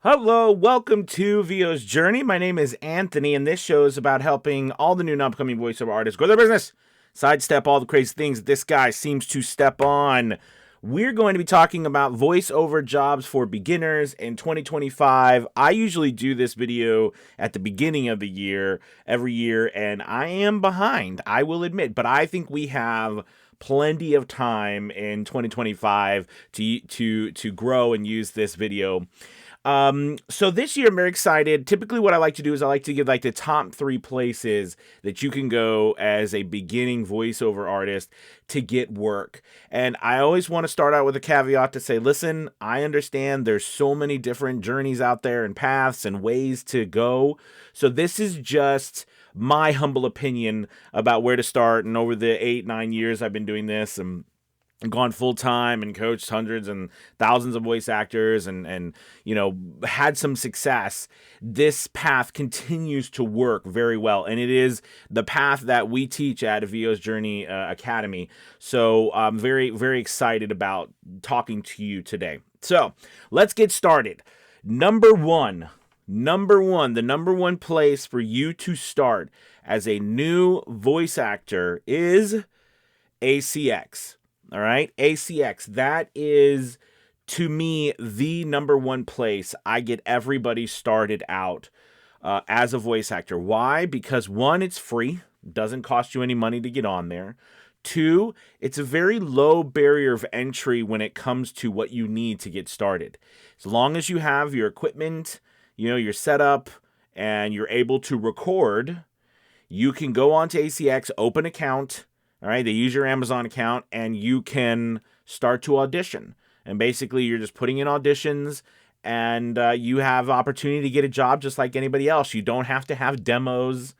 Hello, welcome to VO's Journey. My name is Anthony, and this show is about helping all the new and upcoming voiceover artists grow their business, sidestep all the crazy things that this guy seems to step on. We're going to be talking about voiceover jobs for beginners in 2025. I usually do this video at the beginning of the year, every year, and I am behind, I will admit, but I think we have plenty of time in 2025 to grow and use this video. So this year I'm very excited. Typically what I like to do is I like to give like the top 3 places that you can go as a beginning voiceover artist to get work. And I always want to start out with a caveat to say, listen, I understand there's so many different journeys out there and paths and ways to go. So this is just my humble opinion about where to start. And over the 8-9 years I've been doing this and gone full time and coached hundreds and thousands of voice actors and had some success, this path continues to work very well, and it is the path that we teach at VO's Journey Academy. So I'm very, very excited about talking to you today. So let's get started. Number one, the number one place for you to start as a new voice actor is ACX. All right, ACX, that is, to me, the number one place I get everybody started out as a voice actor. Why? Because 1, it's free, doesn't cost you any money to get on there. 2, it's a very low barrier of entry when it comes to what you need to get started. As long as you have your equipment, your setup, and you're able to record, you can go on to ACX, open account. All right, they use your Amazon account, and you can start to audition. And basically, you're just putting in auditions, and you have opportunity to get a job just like anybody else. You don't have to have demos.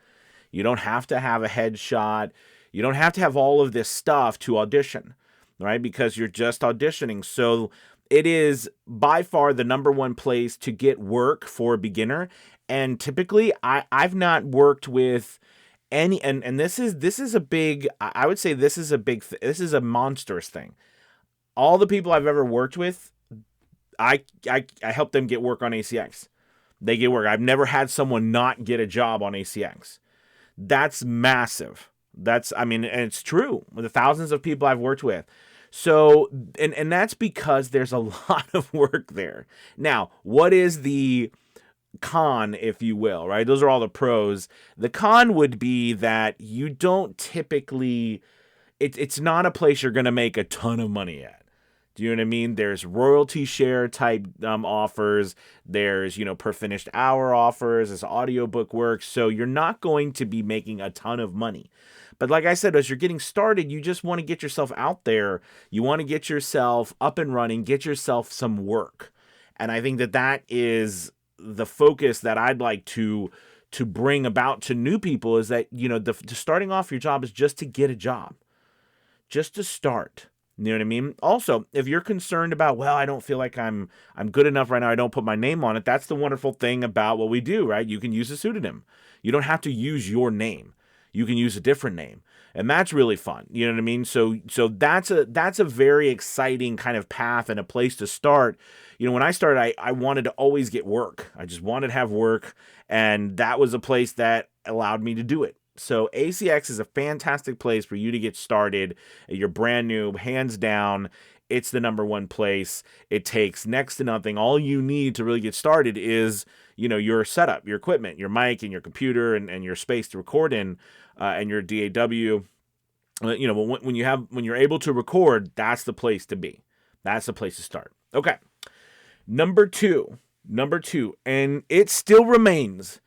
You don't have to have a headshot. You don't have to have all of this stuff to audition, right? Because you're just auditioning. So it is by far the number one place to get work for a beginner. And typically, I've not worked with and this is a big, I would say this is a monstrous thing. All the people I've ever worked with, I help them get work on ACX. They get work. I've never had someone not get a job on ACX. That's massive. And it's true with the thousands of people I've worked with. So, and that's because there's a lot of work there. Now, what is the con, if you will, right? Those are all the pros. The con would be that you don't typically, it's not a place you're going to make a ton of money at. Do you know what I mean? There's royalty share type offers. There's, per finished hour offers. There's audiobook work. So you're not going to be making a ton of money. But like I said, as you're getting started, you just want to get yourself out there. You want to get yourself up and running, get yourself some work. And I think that is the focus that I'd like to bring about to new people, is that, starting off your job is just to get a job, just to start. You know what I mean? Also, if you're concerned about, well, I don't feel like I'm good enough right now, I don't put my name on it. That's the wonderful thing about what we do, right? You can use a pseudonym. You don't have to use your name. You can use a different name. And that's really fun. You know what I mean? So that's a very exciting kind of path and a place to start. When I started, I wanted to always get work. I just wanted to have work. And that was a place that allowed me to do it. So ACX is a fantastic place for you to get started. You're brand new, hands down. It's the number one place. It takes next to nothing. All you need to really get started is, your setup, your equipment, your mic and your computer and your space to record in, and your DAW. When you're able to record, that's the place to be. That's the place to start. Okay. Number two, and it still remains,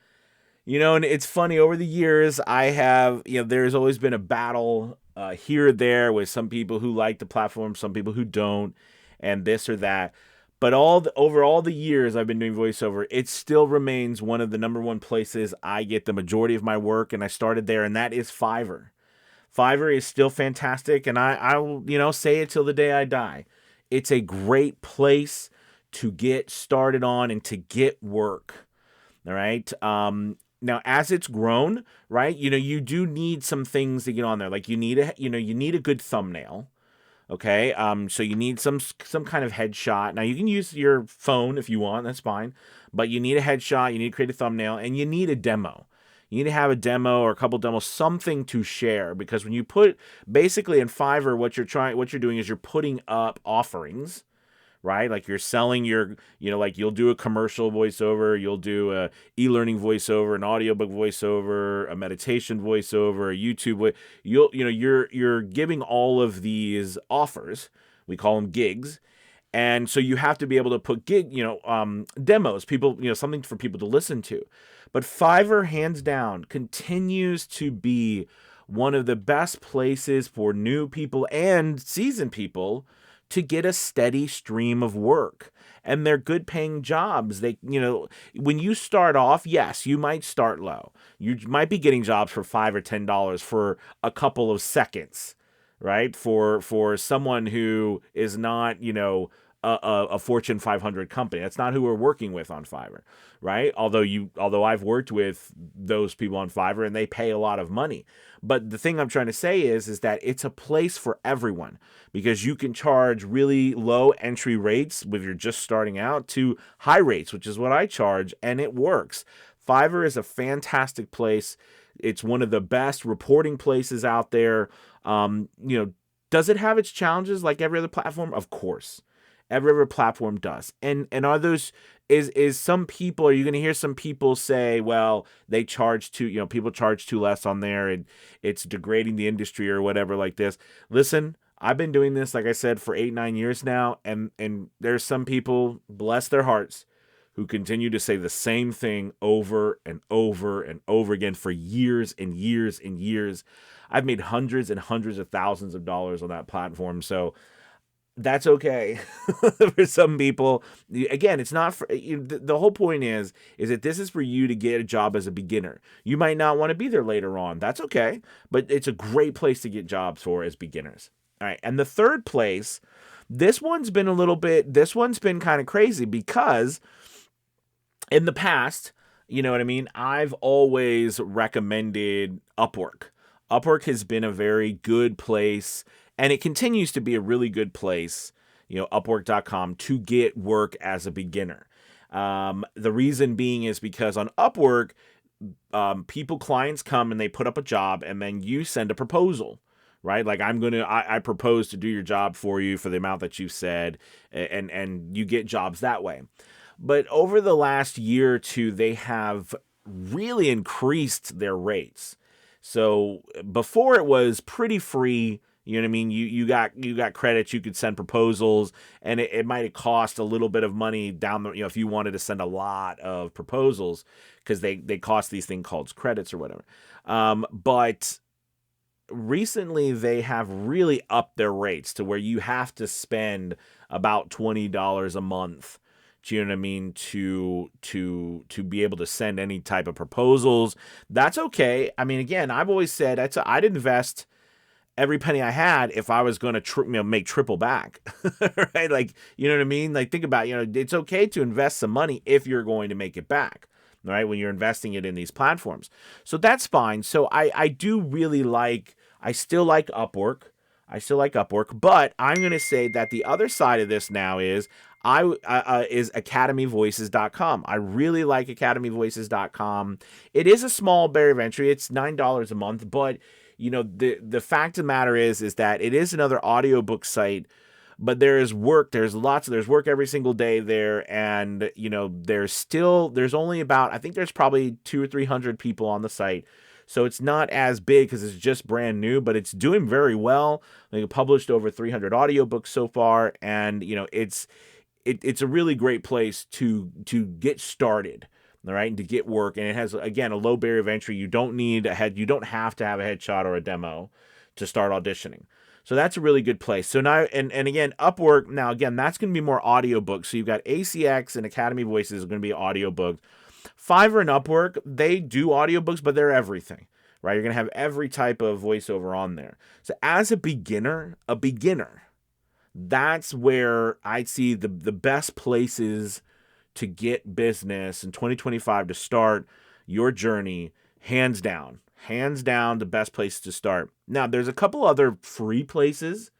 and it's funny, over the years, I have, there's always been a battle here or there with some people who like the platform, some people who don't, and this or that. But over all the years I've been doing voiceover, it still remains one of the number one places I get the majority of my work, and I started there, and that is Fiverr. Fiverr is still fantastic, and I will, say it till the day I die. It's a great place to get started on and to get work. All right. Now, as it's grown, right, you do need some things to get on there. Like you need a good thumbnail. Okay, so you need some kind of headshot. Now you can use your phone if you want, that's fine. But you need a headshot, you need to create a thumbnail, and you need a demo. You need to have a demo or a couple demos, something to share. Because when you put basically in Fiverr, what you're doing is you're putting up offerings, right? Like you're selling your, like you'll do a commercial voiceover, you'll do a e-learning voiceover, an audiobook voiceover, a meditation voiceover, a YouTube you're giving all of these offers. We call them gigs. And so you have to be able to put demos, people, something for people to listen to. But Fiverr, hands down, continues to be one of the best places for new people and seasoned people to get a steady stream of work. And they're good paying jobs. When you start off, yes, you might start low. You might be getting jobs for $5 or $10 for a couple of seconds, right? For someone who is not, a Fortune 500 company. That's not who we're working with on Fiverr, right? Although I've worked with those people on Fiverr and they pay a lot of money. But the thing I'm trying to say is that it's a place for everyone, because you can charge really low entry rates if you're just starting out to high rates, which is what I charge, and it works. Fiverr is a fantastic place. It's one of the best reporting places out there. Does it have its challenges like every other platform? Of course. Every other platform does. And are those is some people, are you going to hear some people say, well, they charge too, people charge too less on there and it's degrading the industry or whatever like this. Listen, I've been doing this, like I said, for 8-9 years now, and there's some people, bless their hearts, who continue to say the same thing over and over and over again for years and years and years. I've made hundreds and hundreds of thousands of dollars on that platform, so that's okay. For some people, again, it's not for the whole point is that this is for you to get a job as a beginner. You might not want to be there later on. That's okay, but it's a great place to get jobs for as beginners. All right, and the third place, this one's been kind of crazy, because in the past, you know what I mean, I've always recommended Upwork. Upwork has been a very good place, and it continues to be a really good place, Upwork.com, to get work as a beginner. The reason being is because on Upwork, clients come and they put up a job, and then you send a proposal, right? Like I propose to do your job for you for the amount that you said, and you get jobs that way. But over the last year or two, they have really increased their rates. So before it was pretty free. You know what I mean? You got credits. You could send proposals, and it might have cost a little bit of money down the, if you wanted to send a lot of proposals, because they cost these things called credits or whatever. But recently they have really upped their rates to where you have to spend about $20 a month. Do you know what I mean? To be able to send any type of proposals. That's okay. I mean, again, I've always said I'd invest every penny I had if I was going to make triple back, right? Like, you know what I mean? Like, think about, it's okay to invest some money if you're going to make it back, right? When you're investing it in these platforms. So that's fine. So I do really I still like Upwork. But I'm going to say that the other side of this now is is academyvoices.com. I really like academyvoices.com. It is a small barrier of entry. It's $9 a month, but the fact of the matter is that it is another audiobook site, but there's work every single day there. And, there's only about, I think there's probably 200 or 300 people on the site. So it's not as big because it's just brand new, but it's doing very well. They published over 300 audiobooks so far. And, it's a really great place to get started. All right, and to get work, and it has, again, a low barrier of entry. You don't have to have a headshot or a demo to start auditioning. So that's a really good place. So now, and again, Upwork, now again, that's going to be more audiobooks. So you've got ACX and Academy Voices are going to be audiobooks. Fiverr and Upwork, they do audiobooks, but they're everything, right? You're going to have every type of voiceover on there. So as a beginner, that's where I'd see the best places to get business in 2025 to start your journey. Hands down the best place to start. Now, there's a couple other free places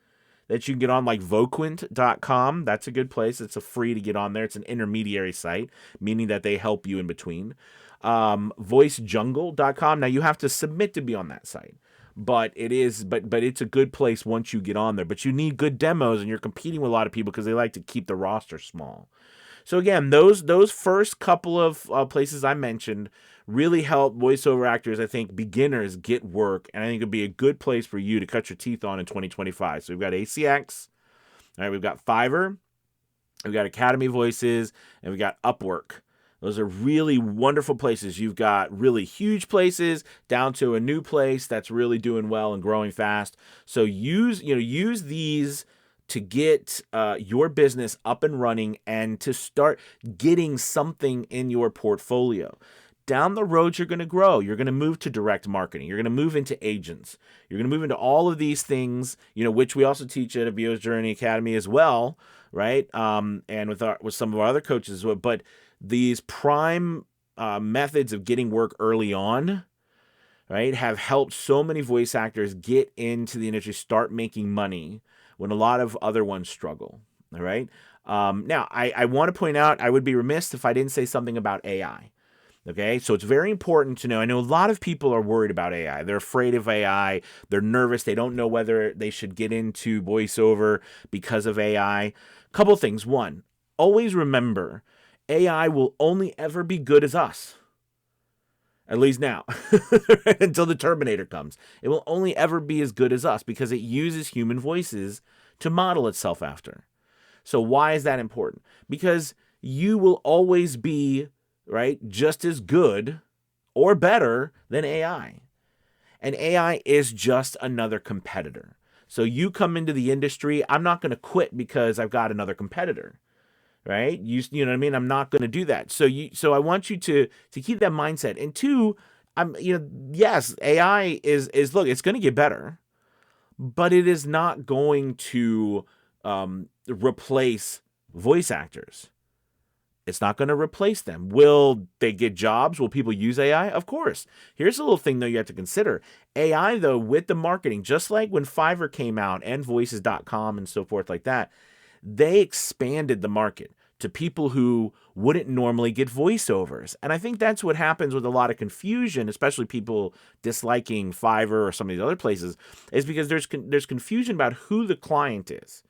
that you can get on, like Voquent.com. That's a good place. It's a free to get on there. It's an intermediary site, meaning that they help you in between. VoiceJungle.com. Now you have to submit to be on that site, but it's a good place once you get on there. But you need good demos, and you're competing with a lot of people because they like to keep the roster small. So again, those first couple of places I mentioned really help voiceover actors, I think, beginners get work, and I think it'd be a good place for you to cut your teeth on in 2025. So we've got ACX, all right, we've got Fiverr, we've got Academy Voices, and we've got Upwork. Those are really wonderful places. You've got really huge places down to a new place that's really doing well and growing fast. So use these to get your business up and running and to start getting something in your portfolio. Down the road, you're going to grow. You're going to move to direct marketing. You're going to move into agents. You're going to move into all of these things, which we also teach at VO's Journey Academy as well, right? And with some of our other coaches as well. But these prime methods of getting work early on, right, have helped so many voice actors get into the industry, start making money when a lot of other ones struggle, all right? Now, I want to point out, I would be remiss if I didn't say something about AI. Okay, so it's very important to know. I know a lot of people are worried about AI. They're afraid of AI. They're nervous. They don't know whether they should get into voiceover because of AI. Couple things. One, always remember, AI will only ever be good as us. At least now, until the Terminator comes. It will only ever be as good as us because it uses human voices to model itself after. So why is that important? Because you will always be, right, just as good or better than AI. And AI is just another competitor. So you come into the industry, I'm not going to quit because I've got another competitor, right? You know what I mean? I'm not going to do that. So I want you to keep that mindset. And two, yes, AI is look, it's going to get better, but it is not going to replace voice actors. It's not going to replace them. Will they get jobs? Will people use AI? Of course. Here's a little thing, though, you have to consider. AI, though, with the marketing, just like when Fiverr came out and voices.com and so forth like that, they expanded the market to people who wouldn't normally get voiceovers. And I think that's what happens with a lot of confusion, especially people disliking Fiverr or some of these other places, is because there's confusion about who the client is.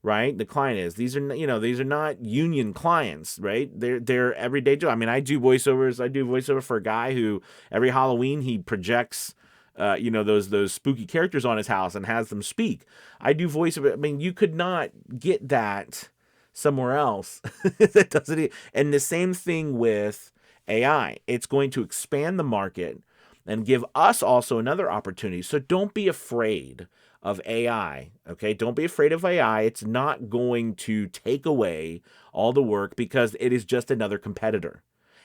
Right? The client is. These are not union clients, right? They're everyday job. I mean, I do voiceovers. I do voiceover for a guy who every Halloween he projects, those spooky characters on his house and has them speak. I do voiceover. I mean, you could not get that somewhere else. That doesn't. And the same thing with AI. It's going to expand the market and give us also another opportunity. So don't be afraid of AI, okay? Don't be afraid of AI. It's not going to take away all the work because it is just another competitor.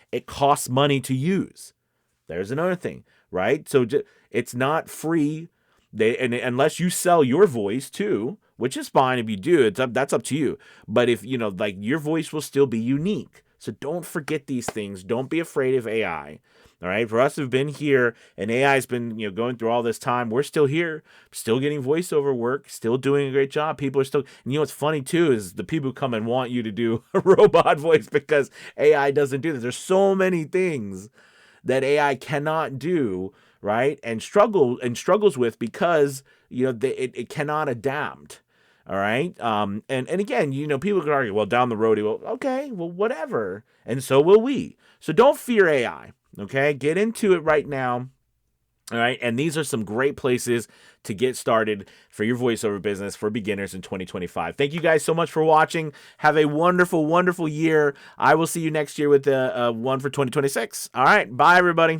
It costs money to use. There's another thing, right? So it's not free. Unless you sell your voice too, which is fine if you do. That's up to you. But if your voice will still be unique. So don't forget these things. Don't be afraid of AI. All right. For us who've been here and AI has been, going through all this time, we're still here, still getting voiceover work, still doing a great job. People are still, and what's funny too is the people who come and want you to do a robot voice because AI doesn't do this. There's so many things that AI cannot do, right? And struggles with because, it cannot adapt. All right. And again, people can argue, well, down the road, okay, well, whatever. And so will we. So don't fear AI. Okay. Get into it right now. All right. And these are some great places to get started for your voiceover business for beginners in 2025. Thank you guys so much for watching. Have a wonderful, wonderful year. I will see you next year with the one for 2026. All right. Bye, everybody.